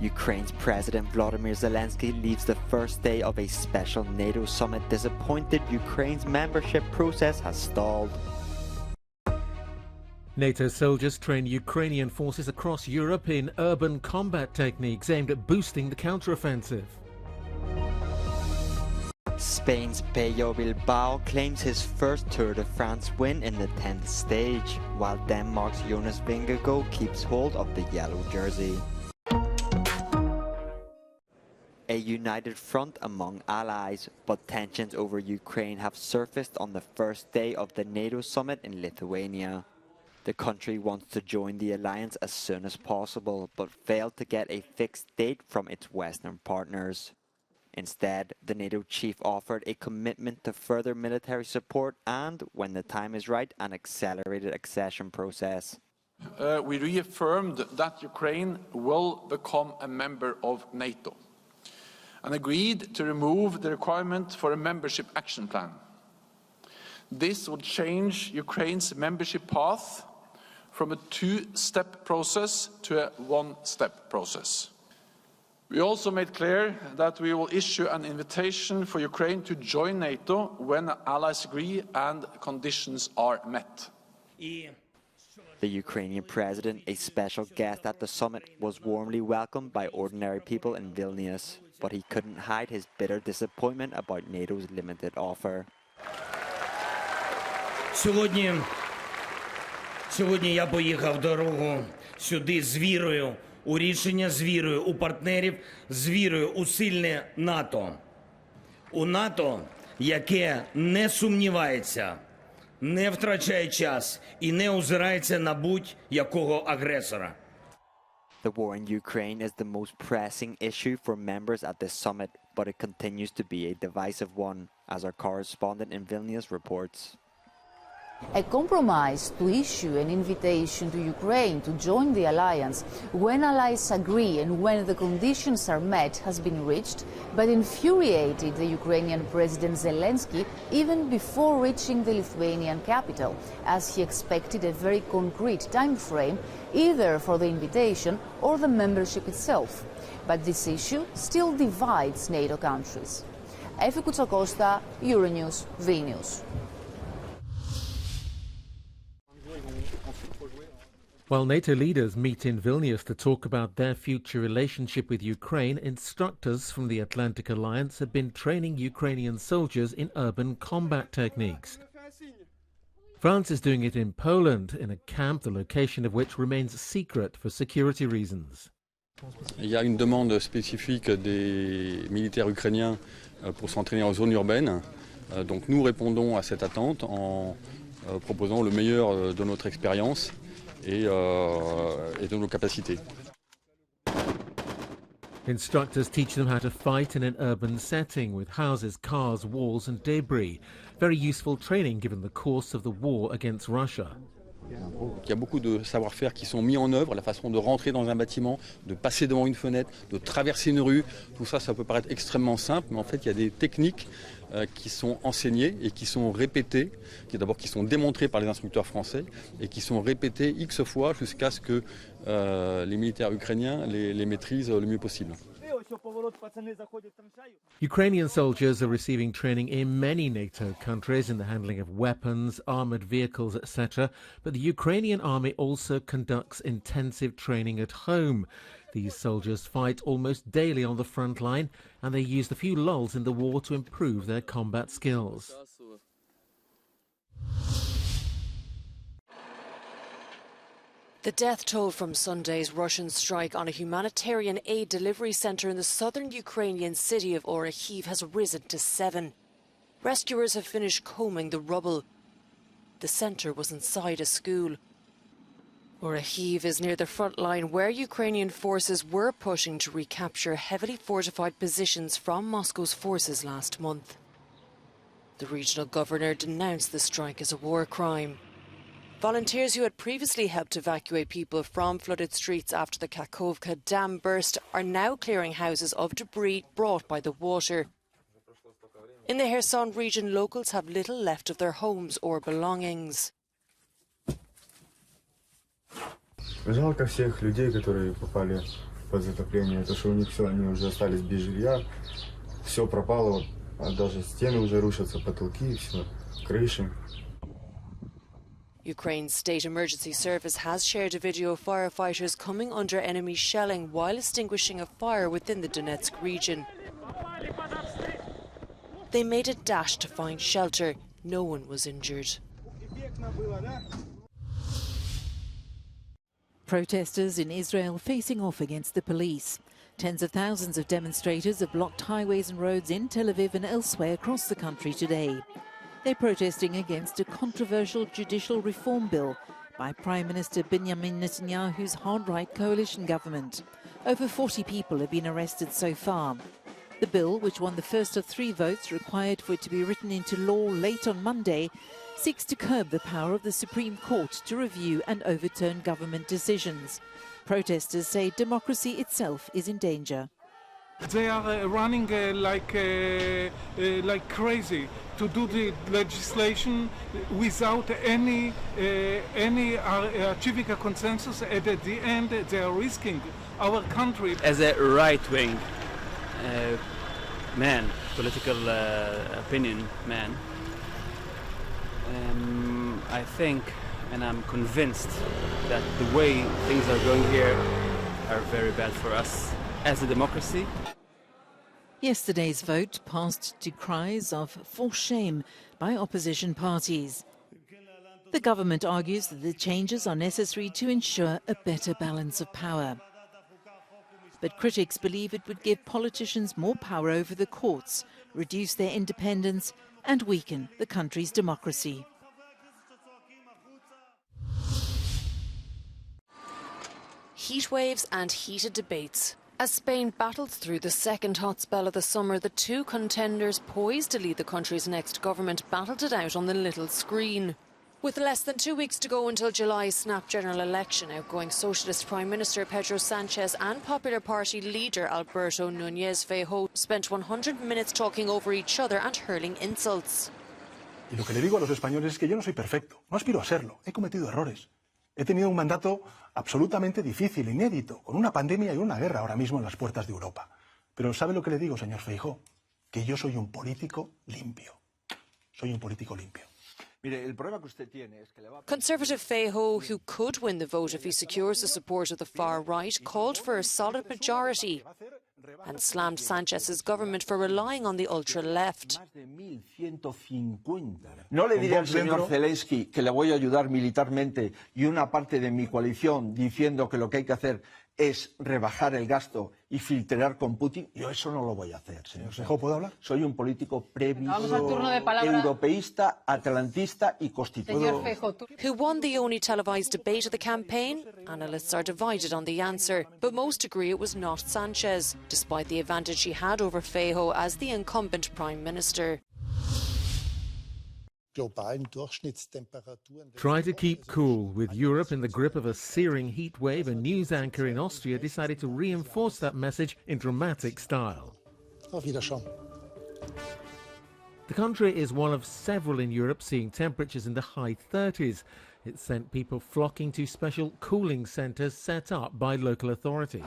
Ukraine's President Volodymyr Zelensky leaves the first day of a special NATO summit disappointed Ukraine's membership process has stalled. NATO soldiers train Ukrainian forces across Europe in urban combat techniques aimed at boosting the counteroffensive. Spain's Pello Bilbao claims his first Tour de France win in the 10th stage, while Denmark's Jonas Vingegaard keeps hold of the yellow jersey. A united front among allies, but tensions over Ukraine have surfaced on the first day of the NATO summit in Lithuania. The country wants to join the alliance as soon as possible, but failed to get a fixed date from its Western partners. Instead, the NATO chief offered a commitment to further military support and, when the time is right, an accelerated accession process. We reaffirmed that Ukraine will become a member of NATO and agreed to remove the requirement for a membership action plan. This would change Ukraine's membership path from a two-step process to a one-step process. We also made clear that we will issue an invitation for Ukraine to join NATO when allies agree and conditions are met. The Ukrainian president, a special guest at the summit, was warmly welcomed by ordinary people in Vilnius, but he couldn't hide his bitter disappointment about NATO's limited offer. Сьогодні я поїхав дорогу сюди з вірою у рішення, з вірою у партнерів, з вірою у сильне НАТО. У НАТО, яке не сумнівається, не втрачає час і не озирається на будь-якого агресора. The war in Ukraine is the most pressing issue for members at this summit, but it continues to be a divisive one, as our correspondent in Vilnius reports. A compromise to issue an invitation to Ukraine to join the alliance when allies agree and when the conditions are met has been reached, but infuriated the Ukrainian President Zelensky even before reaching the Lithuanian capital, as he expected a very concrete time frame either for the invitation or the membership itself. But this issue still divides NATO countries. Efi Koutsakosta, Euronews, Vilnius. While NATO leaders meet in Vilnius to talk about their future relationship with Ukraine, instructors from the Atlantic Alliance have been training Ukrainian soldiers in urban combat techniques. France is doing it in Poland, in a camp the location of which remains secret for security reasons. Il y a une demande spécifique des militaires ukrainiens pour s'entraîner en zone urbaine. Donc nous répondons à cette attente en proposant le meilleur de notre expérience et de nos capacités. Instructors teach them how to fight in an urban setting with houses, cars, walls and debris. Very useful training given the course of the war against Russia. Il y a beaucoup de savoir-faire qui sont mis en œuvre, la façon de rentrer dans un bâtiment, de passer devant une fenêtre, de traverser une rue. Tout ça, ça peut paraître extrêmement simple, mais en fait, il y a des techniques qui sont enseignées et qui sont répétées, qui sont démontrées par les instructeurs français et qui sont répétées X fois jusqu'à ce que les militaires ukrainiens les maîtrisent le mieux possible. Ukrainian soldiers are receiving training in many NATO countries in the handling of weapons, armoured vehicles, etc. But the Ukrainian army also conducts intensive training at home. These soldiers fight almost daily on the front line, and they use the few lulls in the war to improve their combat skills. The death toll from Sunday's Russian strike on a humanitarian aid delivery centre in the southern Ukrainian city of Orikhiv has risen to 7. Rescuers have finished combing the rubble. The centre was inside a school. Orikhiv is near the front line where Ukrainian forces were pushing to recapture heavily fortified positions from Moscow's forces last month. The regional governor denounced the strike as a war crime. Volunteers who had previously helped evacuate people from flooded streets after the Kakhovka Dam burst are now clearing houses of debris brought by the water. In the Kherson region, locals have little left of their homes or belongings. Жалко всех людей, которые попали по затоплению, это что у них все, они уже остались без жилья, все пропало, даже стены уже рушатся, потолки, все, крыши. Ukraine's State Emergency Service has shared a video of firefighters coming under enemy shelling while extinguishing a fire within the Donetsk region. They made a dash to find shelter. No one was injured. Protesters in Israel facing off against the police. Tens of thousands of demonstrators have blocked highways and roads in Tel Aviv and elsewhere across the country today. They're protesting against a controversial judicial reform bill by Prime Minister Benjamin Netanyahu's hard-right coalition government. Over 40 people have been arrested so far. The bill, which won the first of 3 votes required for it to be written into law late on Monday, seeks to curb the power of the Supreme Court to review and overturn government decisions. Protesters say democracy itself is in danger. They are running like crazy to do the legislation without any achieving a consensus. And at the end, they are risking our country. As a right-wing man, political opinion man, I think and I'm convinced that the way things are going here are very bad for us as a democracy. Yesterday's vote passed to cries of for shame by opposition parties. The government argues that the changes are necessary to ensure a better balance of power. But critics believe it would give politicians more power over the courts, reduce their independence and weaken the country's democracy. Heat waves and heated debates. As Spain battles through the second hot spell of the summer, the two contenders poised to lead the country's next government battled it out on the little screen. With less than 2 weeks to go until July's snap general election, outgoing Socialist Prime Minister Pedro Sánchez and Popular Party leader Alberto Núñez Feijóo spent 100 minutes talking over each other and hurling insults. Y lo que le digo a los españoles es que yo no soy perfecto, no aspiro a serlo, he cometido errores. He tenido un mandato absolutamente difícil, inédito, con una pandemia y una guerra ahora mismo en las puertas de Europa. Pero ¿sabe lo que le digo, señor Feijóo? Que yo soy un político limpio. Soy un político limpio. Conservative Feijóo, who could win the vote if he secures the support of the far right, called for a solid majority and slammed Sánchez's government for relying on the ultra-left. No le diré al señor Zelensky que le voy a ayudar militarmente y una parte de mi coalición diciendo que lo que hay que hacer es rebajar el gasto y filtrar con Putin. Yo eso no lo voy a hacer, señor. ¿Puedo hablar? Soy un político previsor, europeísta, atlantista y constituido. Who won the only televised debate of the campaign? Analysts are divided on the answer, but most agree it was not Sánchez, despite the advantage he had over Feijóo as the incumbent Prime Minister. Try to keep cool. With Europe in the grip of a searing heat wave, a news anchor in Austria decided to reinforce that message in dramatic style. The country is one of several in Europe seeing temperatures in the high 30s. It sent people flocking to special cooling centres set up by local authorities.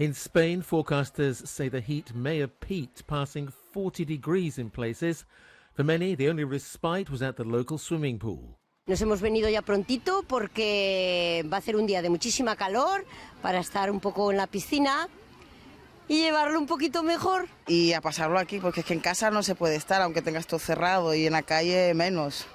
In Spain, forecasters say the heat may have peaked, passing 40 degrees in places. For many, the only respite was at the local swimming pool. Nos hemos venido ya prontito porque va a ser un día de muchísima calor para estar un poco en la piscina y llevarlo un poquito mejor. Y a pasarlo aquí, porque es que en casa no se puede estar, aunque tengas todo cerrado, y en la calle menos.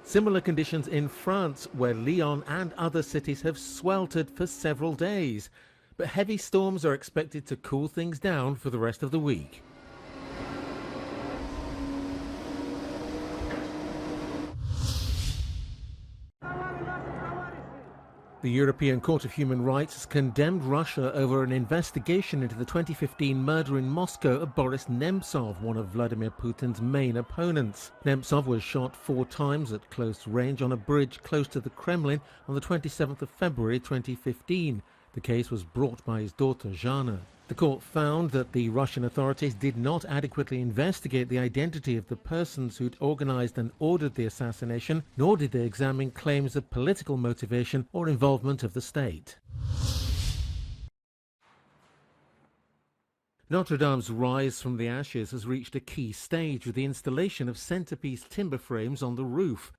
Similar conditions in France, where Lyon and other cities have sweltered for several days. But heavy storms are expected to cool things down for the rest of the week. The European Court of Human Rights has condemned Russia over an investigation into the 2015 murder in Moscow of Boris Nemtsov, one of Vladimir Putin's main opponents. Nemtsov was shot 4 times at close range on a bridge close to the Kremlin on the 27th of February 2015. The case was brought by his daughter, Zhana. The court found that the Russian authorities did not adequately investigate the identity of the persons who'd organized and ordered the assassination, nor did they examine claims of political motivation or involvement of the state. Notre Dame's rise from the ashes has reached a key stage with the installation of centerpiece timber frames on the roof.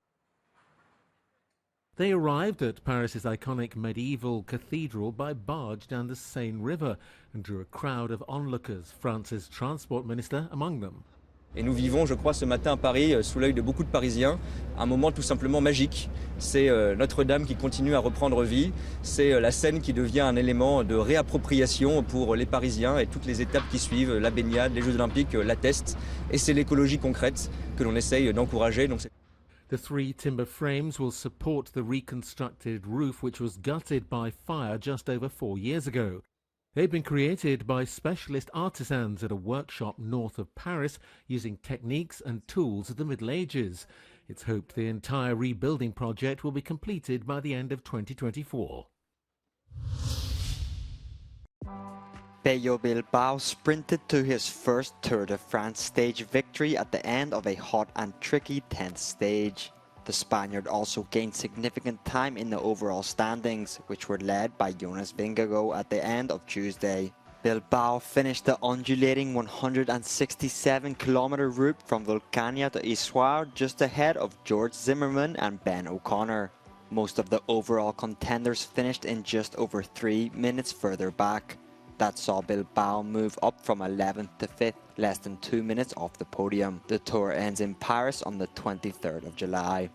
They arrived at Paris's iconic medieval cathedral by barge down the Seine River and drew a crowd of onlookers, France's transport minister among them. Et nous vivons, je crois, ce matin à Paris, sous l'œil de beaucoup de Parisiens, un moment tout simplement magique. C'est Notre Dame qui continue à reprendre vie. C'est la Seine qui devient un élément de réappropriation pour les Parisiens et toutes les étapes qui suivent, la baignade, les Jeux Olympiques l'attestent. Et c'est l'écologie concrète que l'on essaye d'encourager. The 3 timber frames will support the reconstructed roof, which was gutted by fire just over 4 years ago. They've been created by specialist artisans at a workshop north of Paris using techniques and tools of the Middle Ages. It's hoped the entire rebuilding project will be completed by the end of 2024. Pello Bilbao sprinted to his first Tour de France stage victory at the end of a hot and tricky 10th stage. The Spaniard also gained significant time in the overall standings, which were led by Jonas Vingegaard at the end of Tuesday. Bilbao finished the undulating 167-kilometer route from Vulcania to Issoire just ahead of George Zimmerman and Ben O'Connor. Most of the overall contenders finished in just over 3 minutes further back. That saw Bilbao move up from 11th to 5th, less than 2 minutes off the podium. The Tour ends in Paris on the 23rd of July.